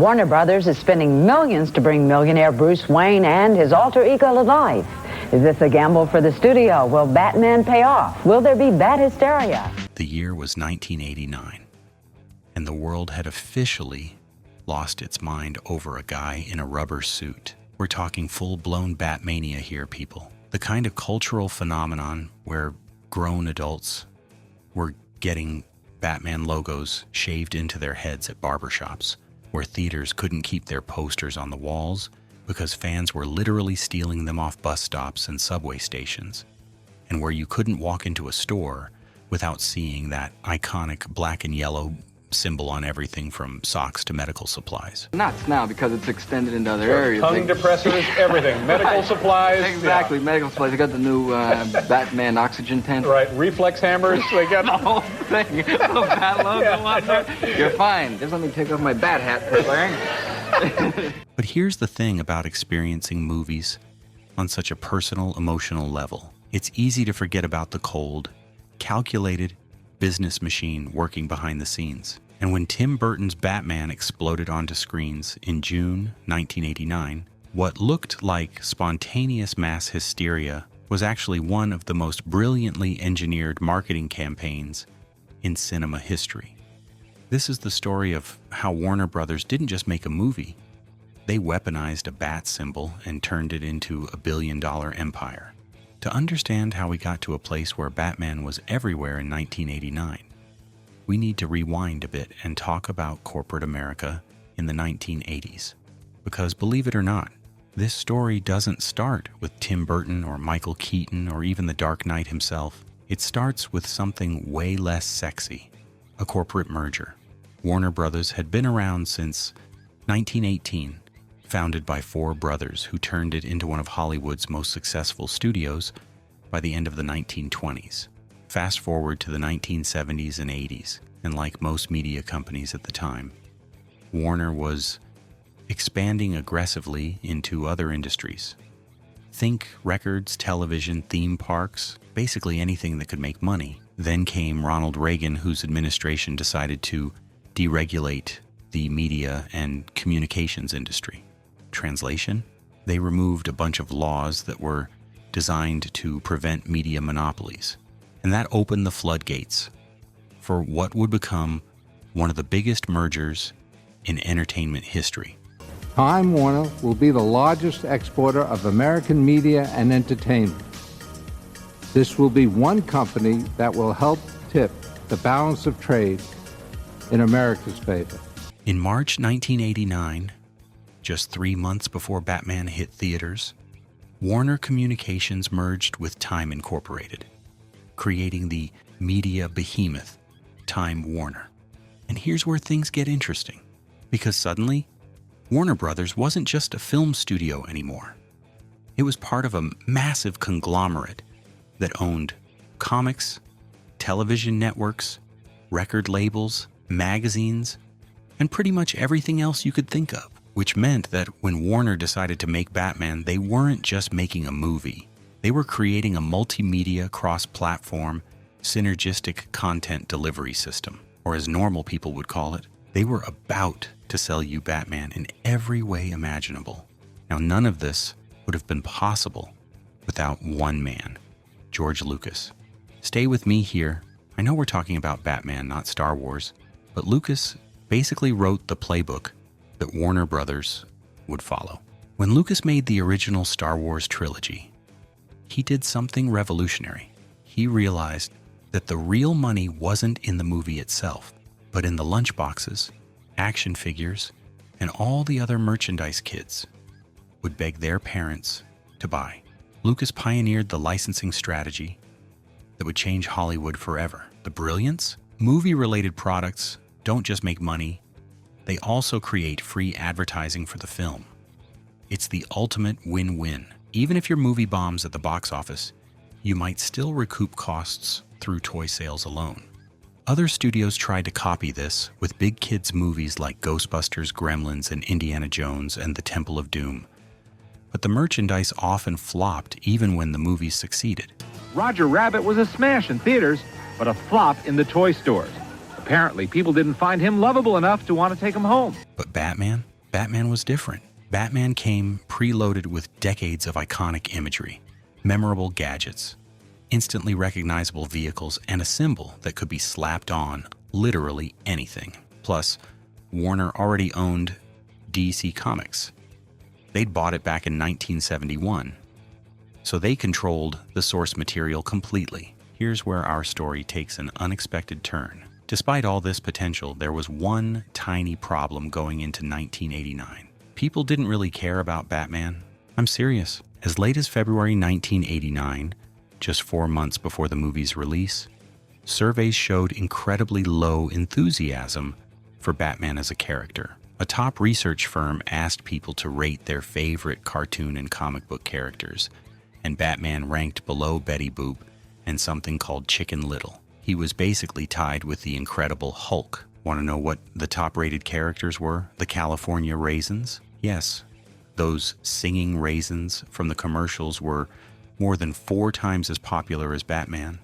Warner Brothers is spending millions to bring millionaire Bruce Wayne and his alter ego to life. Is this a gamble for the studio? Will Batman pay off? Will there be bat hysteria? The year was 1989, and the world had officially lost its mind over a guy in a rubber suit. We're talking full-blown Batmania here, people. The kind of cultural phenomenon where grown adults were getting Batman logos shaved into their heads at barbershops, where theaters couldn't keep their posters on the walls because fans were literally stealing them off bus stops and subway stations, and where you couldn't walk into a store without seeing that iconic black and yellow symbol on everything from socks to medical supplies. Nuts now because it's extended into other areas. Tongue depressors, everything. Medical supplies. Exactly, yeah. Medical supplies. They got the new Batman oxygen tent. Right, reflex hammers. They got the whole thing. The bat logo on there. You're fine. Just let me take off my bat hat for wearing. But here's the thing about experiencing movies on such a personal, emotional level. It's easy to forget about the cold, calculated business machine working behind the scenes. And when Tim Burton's Batman exploded onto screens in June 1989, what looked like spontaneous mass hysteria was actually one of the most brilliantly engineered marketing campaigns in cinema history. This is the story of how Warner Brothers didn't just make a movie. They weaponized a bat symbol and turned it into a billion-dollar empire. To understand how we got to a place where Batman was everywhere in 1989, we need to rewind a bit and talk about corporate America in the 1980s. Because believe it or not, this story doesn't start with Tim Burton or Michael Keaton or even the Dark Knight himself. It starts with something way less sexy, a corporate merger. Warner Brothers had been around since 1918, founded by four brothers who turned it into one of Hollywood's most successful studios by the end of the 1920s. Fast forward to the 1970s and 80s, and like most media companies at the time, Warner was expanding aggressively into other industries. Think records, television, theme parks, basically anything that could make money. Then came Ronald Reagan, whose administration decided to deregulate the media and communications industry. Translation? They removed a bunch of laws that were designed to prevent media monopolies. And that opened the floodgates for what would become one of the biggest mergers in entertainment history. Time Warner will be the largest exporter of American media and entertainment. This will be one company that will help tip the balance of trade in America's favor. In March 1989, just 3 months before Batman hit theaters, Warner Communications merged with Time Incorporated, creating the media behemoth, Time Warner. And here's where things get interesting, because suddenly, Warner Brothers wasn't just a film studio anymore. It was part of a massive conglomerate that owned comics, television networks, record labels, magazines, and pretty much everything else you could think of. Which meant that when Warner decided to make Batman, they weren't just making a movie. They were creating a multimedia, cross-platform, synergistic content delivery system, or as normal people would call it. They were about to sell you Batman in every way imaginable. Now, none of this would have been possible without one man, George Lucas. Stay with me here. I know we're talking about Batman, not Star Wars, but Lucas basically wrote the playbook that Warner Brothers would follow. When Lucas made the original Star Wars trilogy, he did something revolutionary. He realized that the real money wasn't in the movie itself, but in the lunchboxes, action figures, and all the other merchandise kids would beg their parents to buy. Lucas pioneered the licensing strategy that would change Hollywood forever. The brilliance? Movie-related products don't just make money, they also create free advertising for the film. It's the ultimate win-win. Even if your movie bombs at the box office, you might still recoup costs through toy sales alone. Other studios tried to copy this with big kids' movies like Ghostbusters, Gremlins, and Indiana Jones and the Temple of Doom. But the merchandise often flopped even when the movies succeeded. Roger Rabbit was a smash in theaters, but a flop in the toy stores. Apparently, people didn't find him lovable enough to want to take him home. But Batman? Batman was different. Batman came preloaded with decades of iconic imagery, memorable gadgets, instantly recognizable vehicles, and a symbol that could be slapped on literally anything. Plus, Warner already owned DC Comics. They'd bought it back in 1971, so they controlled the source material completely. Here's where our story takes an unexpected turn. Despite all this potential, there was one tiny problem going into 1989. People didn't really care about Batman. I'm serious. As late as February 1989, just 4 months before the movie's release, surveys showed incredibly low enthusiasm for Batman as a character. A top research firm asked people to rate their favorite cartoon and comic book characters, and Batman ranked below Betty Boop and something called Chicken Little. He was basically tied with the Incredible Hulk. Want to know what the top-rated characters were? The California Raisins? Yes, those singing raisins from the commercials were more than 4 times as popular as Batman.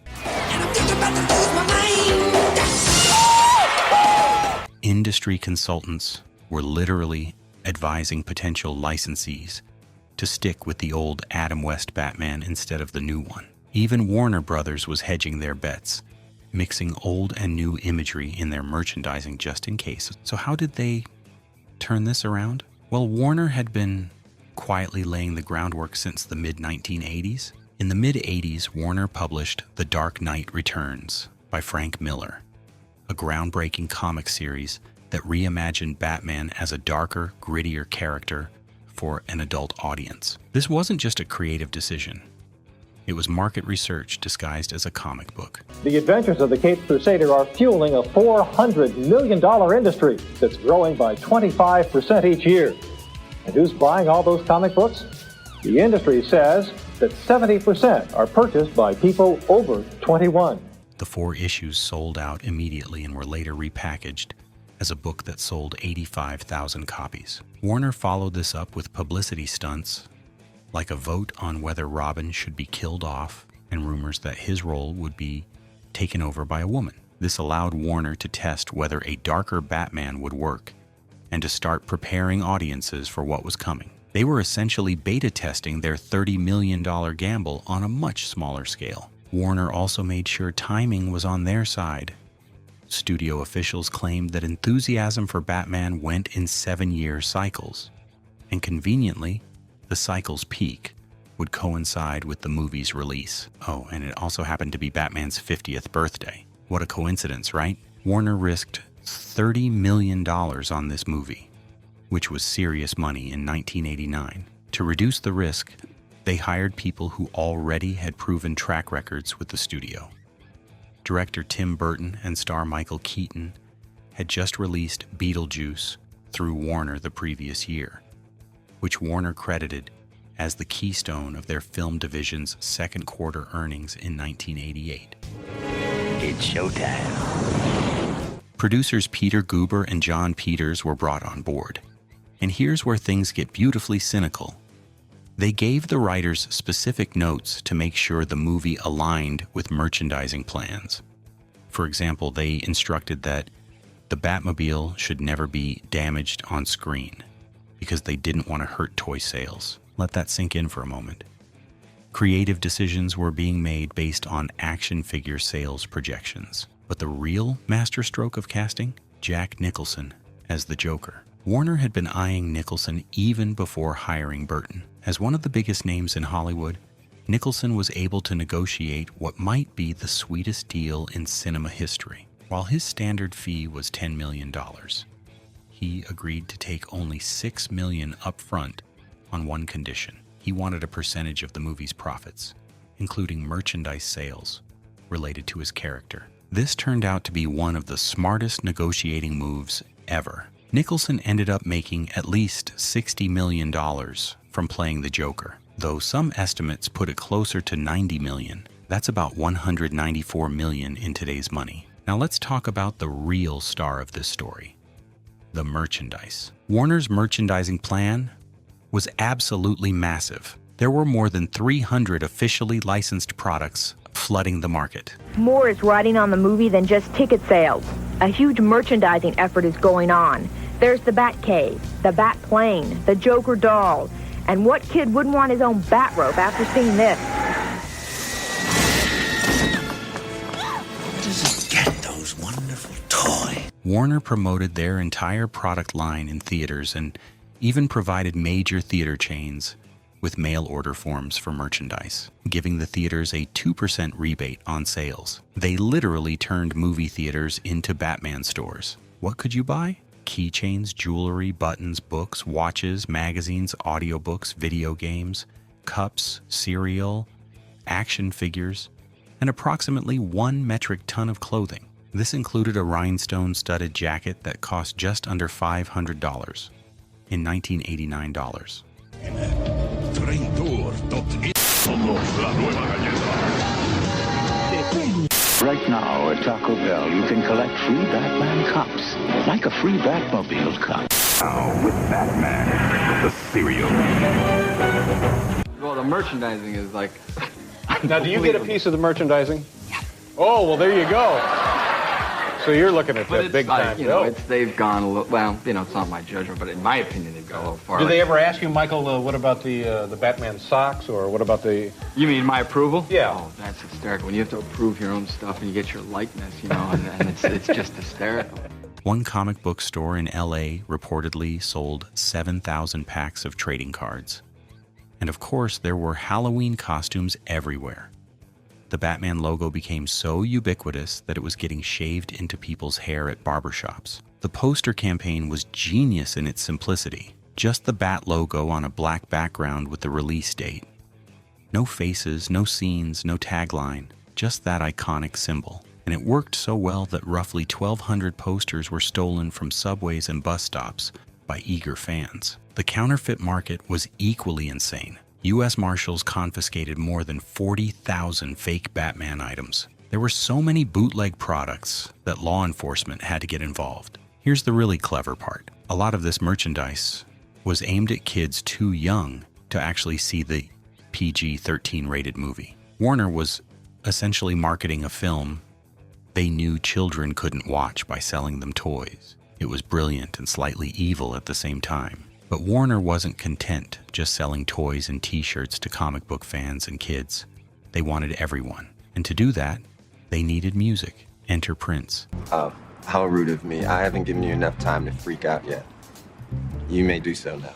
Industry consultants were literally advising potential licensees to stick with the old Adam West Batman instead of the new one. Even Warner Brothers was hedging their bets, mixing old and new imagery in their merchandising just in case. So how did they turn this around? Well, Warner had been quietly laying the groundwork since the mid-1980s. In the mid-80s, Warner published The Dark Knight Returns by Frank Miller, a groundbreaking comic series that reimagined Batman as a darker, grittier character for an adult audience. This wasn't just a creative decision. It was market research disguised as a comic book. The adventures of the Caped Crusader are fueling a $400 million industry that's growing by 25% each year. And who's buying all those comic books? The industry says that 70% are purchased by people over 21. The 4 issues sold out immediately and were later repackaged as a book that sold 85,000 copies. Warner followed this up with publicity stunts like a vote on whether Robin should be killed off and rumors that his role would be taken over by a woman. This allowed Warner to test whether a darker Batman would work and to start preparing audiences for what was coming. They were essentially beta testing their $30 million gamble on a much smaller scale. Warner also made sure timing was on their side. Studio officials claimed that enthusiasm for Batman went in 7-year cycles, and conveniently, the cycle's peak would coincide with the movie's release. Oh, and it also happened to be Batman's 50th birthday. What a coincidence, right? Warner risked $30 million on this movie, which was serious money in 1989. To reduce the risk, they hired people who already had proven track records with the studio. Director Tim Burton and star Michael Keaton had just released Beetlejuice through Warner the previous year, which Warner credited as the keystone of their film division's second quarter earnings in 1988. It's showtime. Producers Peter Guber and John Peters were brought on board. And here's where things get beautifully cynical. They gave the writers specific notes to make sure the movie aligned with merchandising plans. For example, they instructed that the Batmobile should never be damaged on screen, because they didn't want to hurt toy sales. Let that sink in for a moment. Creative decisions were being made based on action figure sales projections. But the real masterstroke of casting? Jack Nicholson as the Joker. Warner had been eyeing Nicholson even before hiring Burton. As one of the biggest names in Hollywood, Nicholson was able to negotiate what might be the sweetest deal in cinema history. While his standard fee was $10 million, he agreed to take only $6 million up front on one condition. He wanted a percentage of the movie's profits, including merchandise sales related to his character. This turned out to be one of the smartest negotiating moves ever. Nicholson ended up making at least $60 million from playing the Joker, though some estimates put it closer to $90 million. That's about $194 million in today's money. Now let's talk about the real star of this story, the merchandise. Warner's merchandising plan was absolutely massive. There were more than 300 officially licensed products flooding the market. More is riding on the movie than just ticket sales. A huge merchandising effort is going on. There's the Bat Cave, the Bat Plane, the Joker doll. And what kid wouldn't want his own bat rope after seeing this? Just get those wonderful toys. Warner promoted their entire product line in theaters and even provided major theater chains with mail order forms for merchandise, giving the theaters a 2% rebate on sales. They literally turned movie theaters into Batman stores. What could you buy? Keychains, jewelry, buttons, books, watches, magazines, audiobooks, video games, cups, cereal, action figures, and approximately 1 metric ton of clothing. This included a rhinestone-studded jacket that cost just under $500 in 1989 dollars. Right now at Taco Bell, you can collect free Batman cups, like a free Batmobile cup. Now with Batman, the cereal. Well, the merchandising is like... Now, do you get a piece of the merchandising? Oh, well, there you go. So you're looking at that big time. You know, they've gone a little, well, you know, it's not my judgment, but in my opinion, they've gone a little far. Do they ever ask you, Michael, what about the Batman socks, or what about the... You mean my approval? Yeah. Oh, that's hysterical. When you have to approve your own stuff and you get your likeness, you know, and it's just hysterical. One comic book store in LA reportedly sold 7,000 packs of trading cards. And of course, there were Halloween costumes everywhere. The Batman logo became so ubiquitous that it was getting shaved into people's hair at barbershops. The poster campaign was genius in its simplicity. Just the Bat logo on a black background with the release date. No faces, no scenes, no tagline, just that iconic symbol. And it worked so well that roughly 1,200 posters were stolen from subways and bus stops by eager fans. The counterfeit market was equally insane. U.S. Marshals confiscated more than 40,000 fake Batman items. There were so many bootleg products that law enforcement had to get involved. Here's the really clever part. A lot of this merchandise was aimed at kids too young to actually see the PG-13 rated movie. Warner was essentially marketing a film they knew children couldn't watch by selling them toys. It was brilliant and slightly evil at the same time. But Warner wasn't content just selling toys and t-shirts to comic book fans and kids. They wanted everyone. And to do that, they needed music. Enter Prince. How rude of me. I haven't given you enough time to freak out yet. You may do so now.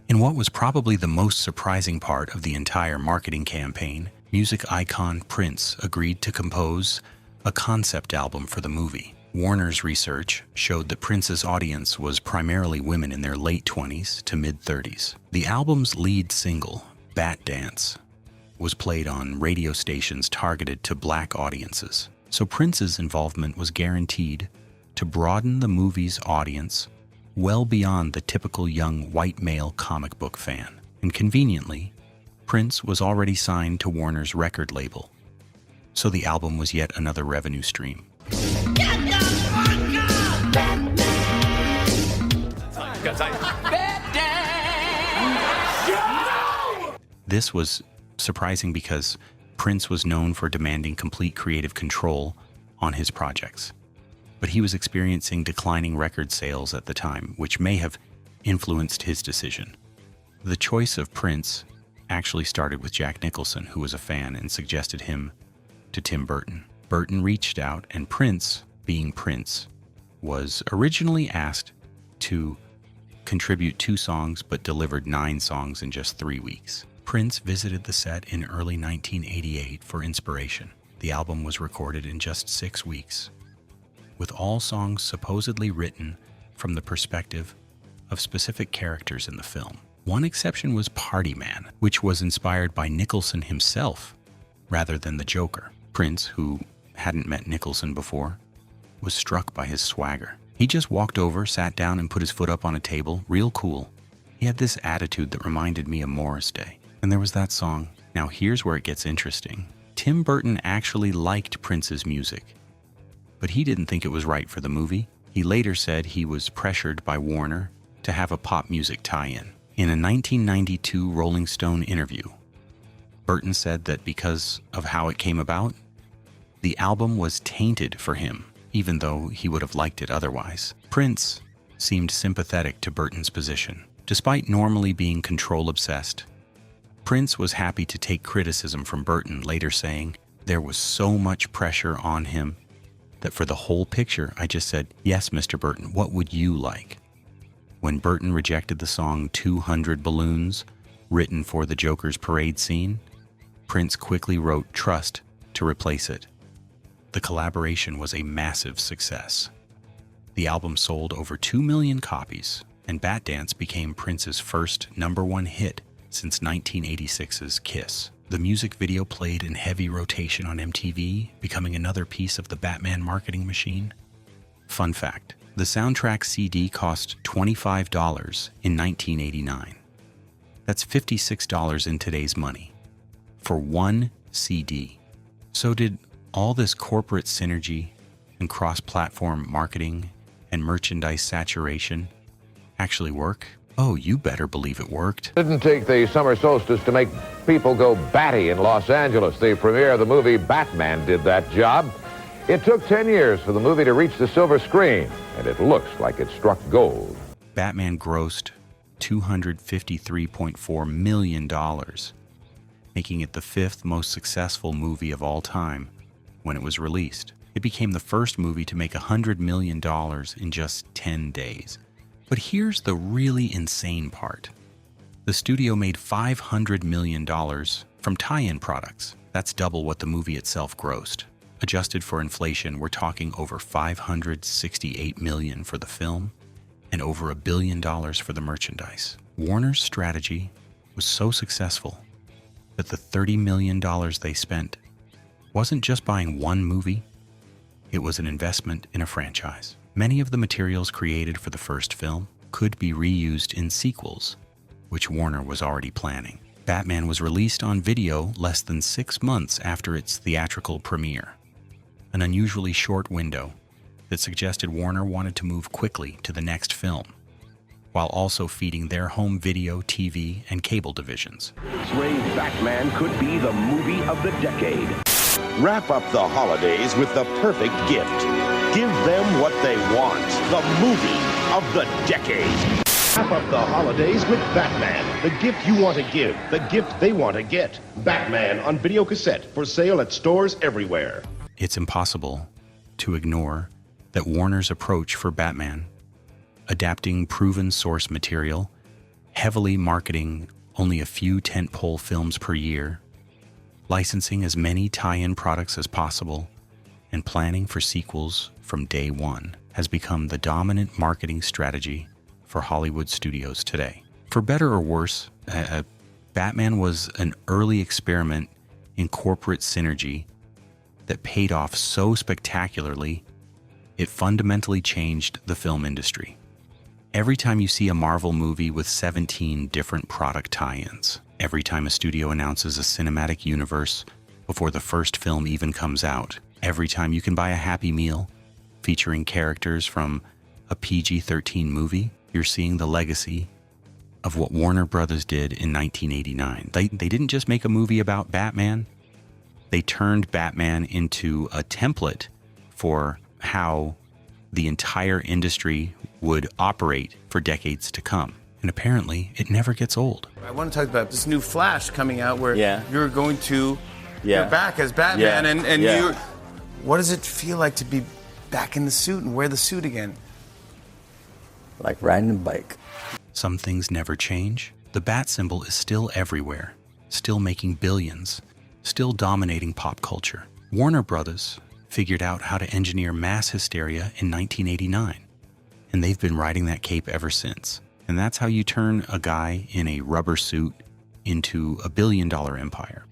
In what was probably the most surprising part of the entire marketing campaign, music icon Prince agreed to compose a concept album for the movie. Warner's research showed that Prince's audience was primarily women in their late 20s to mid-30s. The album's lead single, Bat Dance, was played on radio stations targeted to black audiences. So Prince's involvement was guaranteed to broaden the movie's audience well beyond the typical young white male comic book fan. And conveniently, Prince was already signed to Warner's record label. So the album was yet another revenue stream. This was surprising because Prince was known for demanding complete creative control on his projects. But he was experiencing declining record sales at the time, which may have influenced his decision. The choice of Prince actually started with Jack Nicholson, who was a fan and suggested him to Tim Burton. Burton reached out, and Prince, being Prince, was originally asked to contribute 2 songs but delivered 9 songs in just 3 weeks. Prince visited the set in early 1988 for inspiration. The album was recorded in just 6 weeks, with all songs supposedly written from the perspective of specific characters in the film. One exception was Party Man, which was inspired by Nicholson himself rather than the Joker. Prince, who hadn't met Nicholson before, was struck by his swagger. He just walked over, sat down, and put his foot up on a table, real cool. He had this attitude that reminded me of Morris Day. And there was that song. Now here's where it gets interesting. Tim Burton actually liked Prince's music, but he didn't think it was right for the movie. He later said he was pressured by Warner to have a pop music tie-in. In a 1992 Rolling Stone interview, Burton said that because of how it came about, the album was tainted for him even though he would have liked it otherwise. Prince seemed sympathetic to Burton's position. Despite normally being control-obsessed, Prince was happy to take criticism from Burton, later saying, "There was so much pressure on him that for the whole picture, I just said, 'Yes, Mr. Burton, what would you like?'" When Burton rejected the song 200 Balloons, written for the Joker's parade scene, Prince quickly wrote Trust to replace it. The collaboration was a massive success. The album sold over 2 million copies, and Bat Dance became Prince's first #1 hit since 1986's Kiss. The music video played in heavy rotation on MTV, becoming another piece of the Batman marketing machine. Fun fact, the soundtrack CD cost $25 in 1989. That's $56 in today's money for one CD. So did all this corporate synergy and cross-platform marketing and merchandise saturation actually work? Oh, you better believe it worked. Didn't take the summer solstice to make people go batty in Los Angeles. The premiere of the movie Batman did that job. It took 10 years for the movie to reach the silver screen, and it looks like it struck gold. Batman grossed $253.4 million, making it the 5th most successful movie of all time when it was released. It became the first movie to make $100 million in just 10 days. But here's the really insane part. The studio made $500 million from tie-in products. That's double what the movie itself grossed. Adjusted for inflation, we're talking over $568 million for the film and over $1 billion for the merchandise. Warner's strategy was so successful that the $30 million they spent wasn't just buying one movie, it was an investment in a franchise. Many of the materials created for the first film could be reused in sequels, which Warner was already planning. Batman was released on video less than 6 months after its theatrical premiere, an unusually short window that suggested Warner wanted to move quickly to the next film, while also feeding their home video, TV, and cable divisions. Craze Batman could be the movie of the decade. Wrap up the holidays with the perfect gift. Give them what they want. The movie of the decade. Wrap up the holidays with Batman. The gift you want to give. The gift they want to get. Batman on video cassette for sale at stores everywhere. It's impossible to ignore that Warner's approach for Batman, adapting proven source material, heavily marketing only a few tentpole films per year, licensing as many tie-in products as possible, and planning for sequels from day one, has become the dominant marketing strategy for Hollywood studios today. For better or worse, Batman was an early experiment in corporate synergy that paid off so spectacularly, it fundamentally changed the film industry. Every time you see a Marvel movie with 17 different product tie-ins, every time a studio announces a cinematic universe before the first film even comes out, every time you can buy a Happy Meal featuring characters from a PG-13 movie, you're seeing the legacy of what Warner Brothers did in 1989. They didn't just make a movie about Batman, they turned Batman into a template for how the entire industry would operate for decades to come. And apparently, it never gets old. I want to talk about this new Flash coming out where you're going to, you're back as Batman, and you, what does it feel like to be back in the suit and wear the suit again? Like riding a bike. Some things never change. The bat symbol is still everywhere, still making billions, still dominating pop culture. Warner Brothers figured out how to engineer mass hysteria in 1989, and they've been riding that cape ever since. And that's how you turn a guy in a rubber suit into a billion-dollar empire.